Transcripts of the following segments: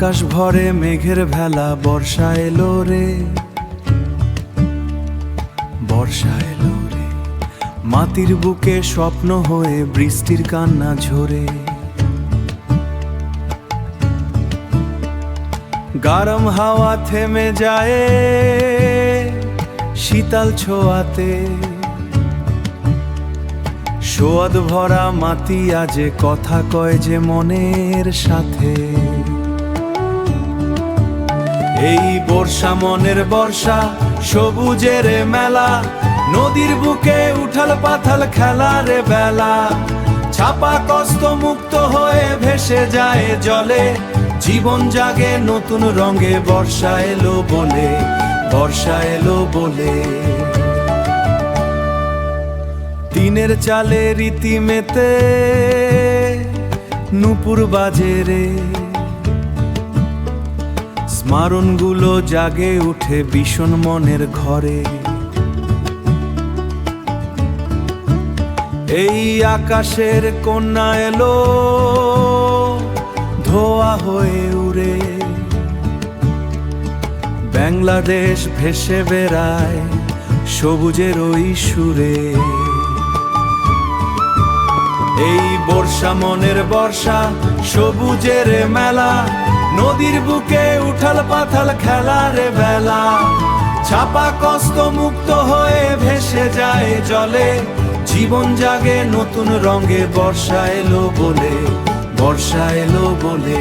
আকাশ ভরে মেঘের ভেলা, বর্ষা এলো রে, বর্ষা এলো রে। মাটির বুকে স্বপ্ন হয়ে বৃষ্টির কান্না ঝরে। গরম হাওয়া থেমে যায় শীতল ছোঁয়াতে। সোয়াদ ভরা মাটি আজে কথা কয় যে মনের সাথে। এই বর্ষা মনের বর্ষা, সবুজের মেলা, নদীর বুকে উঠাল পাথাল খেলার বেলা। ছাপা কষ্ট মুক্ত হয়ে ভেসে যায় জলে, জীবন জাগে নতুন রঙে। বর্ষা এলো বলে, বর্ষা এলো বলে। টিনের চালে রীতি মেতে নূপুর বাজে রে। স্মরণগুলো জাগে উঠে ভীষণ মনের ঘরে। এই আকাশের কন্যা এলো ধোয়া হয়ে উড়ে। বাংলাদেশ ভেসে বেড়ায় সবুজের ওই সুরে। এই বর্ষা মনের বর্ষা, সবুজের মেলা, নদীর বুকে উঠাল পাথাল খেলার বেলা। ছাপা কষ্ট মুক্ত হয়ে ভেসে যায় জলে, জীবন জাগে নতুন রঙে। বর্ষা এলো বলে, বর্ষা এলো বলে।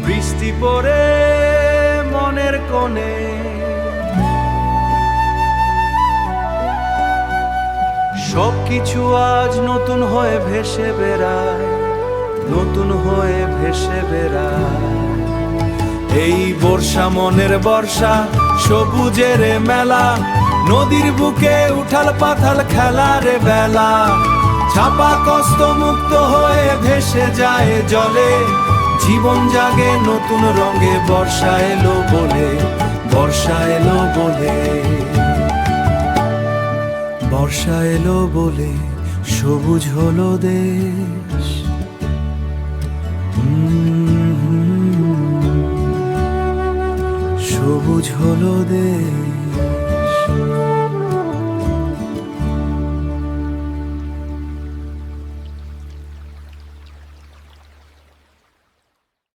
বৃষ্টি পড়ে মনের কোণে, সবকিছু আজ নতুন হয়ে ভেসে বেড়ায়, নতুন হয়ে ভেসে বেড়ায়। এই বর্ষা মনের বর্ষা, সবুজের মেলা, নদীর বুকে উঠাল পাথাল খেলার বেলা। ছাপা কষ্ট মুক্ত হয়ে ভেসে যায় জলে, জীবন জাগে নতুন রঙে। বর্ষা এলো বলে, বর্ষা এলো বলে। বর্ষা এলো বলে সবুজ হলো দেশ। সবুজ হলো দেশ।